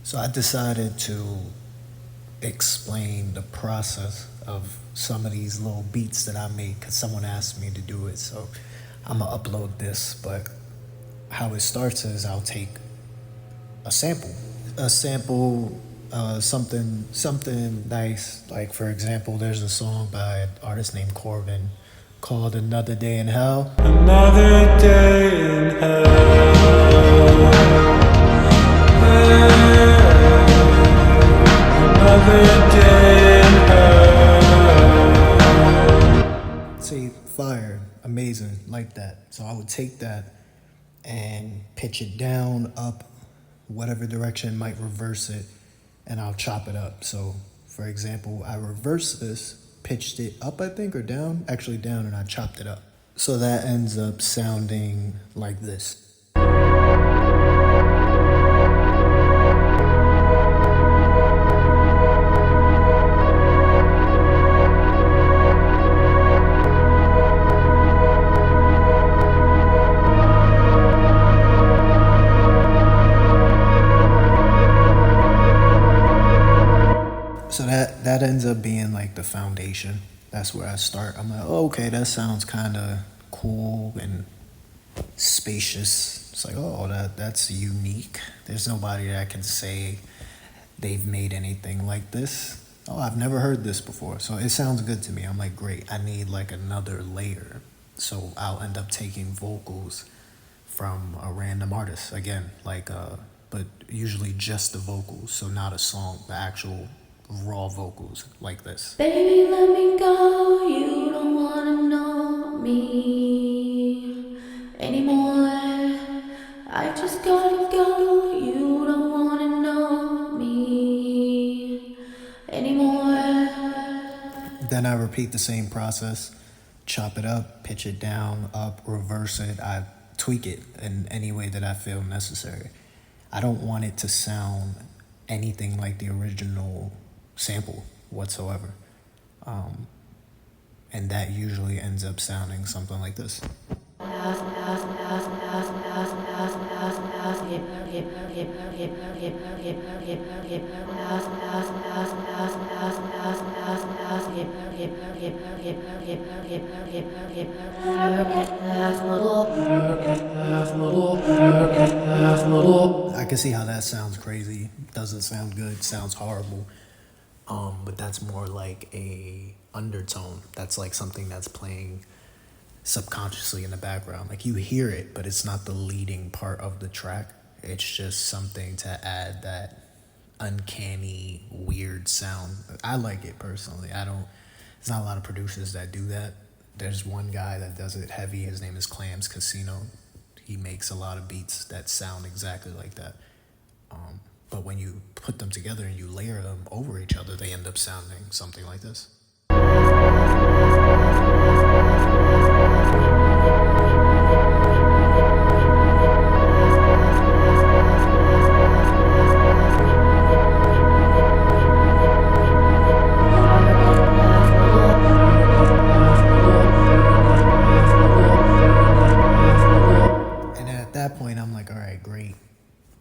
So I decided to explain the process of some of these little beats that I made because someone asked me to do it. So I'm gonna upload this, but how it starts is I'll take a sample, something nice. Like for example, there's a song by an artist named Corbin called "Another Day in Hell." Another day in another day in hell. See, fire, amazing, like that. So I would take that and pitch it down, up, whatever direction, might reverse it, and I'll chop it up. So, for example, I reversed this, pitched it up, I think, or down, actually down, and I chopped it up. So that ends up sounding like this. So that ends up being like the foundation. That's where I start. I'm like, oh, okay, that sounds kind of cool and spacious. It's like, oh, that's unique. There's nobody that can say they've made anything like this. Oh, I've never heard this before. So it sounds good to me. I'm like, great. I need like another layer. So I'll end up taking vocals from a random artist again, but usually just the vocals. So not a song, the actual raw vocals like this. Baby, let me go. You don't wanna know me anymore. I just gotta go. You don't wanna know me anymore. Then I repeat the same process, chop it up, pitch it down, up, reverse it. I tweak it in any way that I feel necessary. I don't want it to sound anything like the original sample whatsoever. And that usually ends up sounding something like this. I can see how that sounds crazy. Doesn't sound good. Sounds horrible. But that's more like a undertone. That's like something that's playing subconsciously in the background. Like you hear it, but it's not the leading part of the track. It's just something to add that uncanny, weird sound. I like it personally. I don't. There's not a lot of producers that do that. There's one guy that does it heavy. His name is Clams Casino. He makes a lot of beats that sound exactly like that. But when you put them together and you layer them over each other, they end up sounding something like this. And at that point, I'm like, all right, great.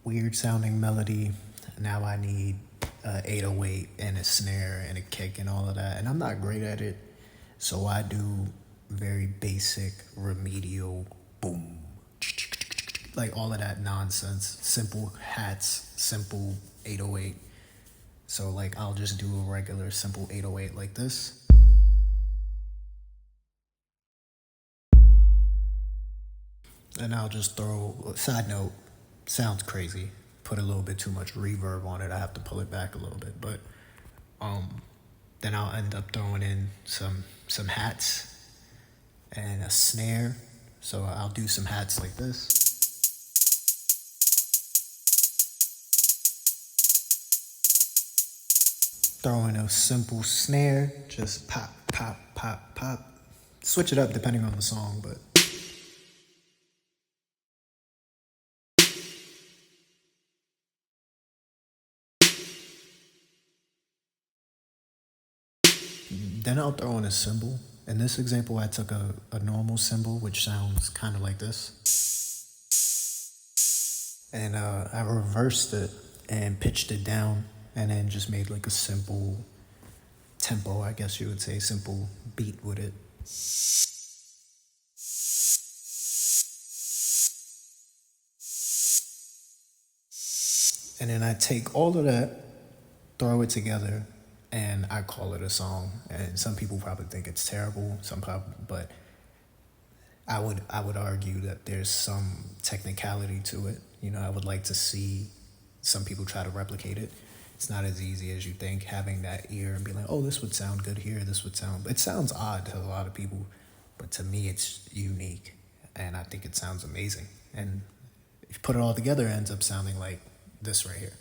Weird sounding melody. Now I need 808 and a snare and a kick and all of that. And I'm not great at it. So I do very basic remedial boom, like all of that nonsense. Simple hats, simple 808. So like I'll just do a regular simple 808 like this. And I'll just throw, side note, sounds crazy. Put a little bit too much reverb on it. I have to pull it back a little bit. But then I'll end up throwing in some hats and a snare. So I'll do some hats like this. Throw in a simple snare, just pop, pop, pop, pop. Switch it up depending on the song, but then I'll throw in a cymbal. In this example, I took a normal cymbal, which sounds kind of like this. And I reversed it and pitched it down, and then just made like a simple tempo, I guess you would say, simple beat with it. And then I take all of that, throw it together, and I call it a song. And some people probably think it's terrible, but I would argue that there's some technicality to it. You know, I would like to see some people try to replicate it. It's not as easy as you think, having that ear and be like, oh, this would sound good here, this would sound, it sounds odd to a lot of people, but to me it's unique, and I think it sounds amazing. And if you put it all together, it ends up sounding like this right here.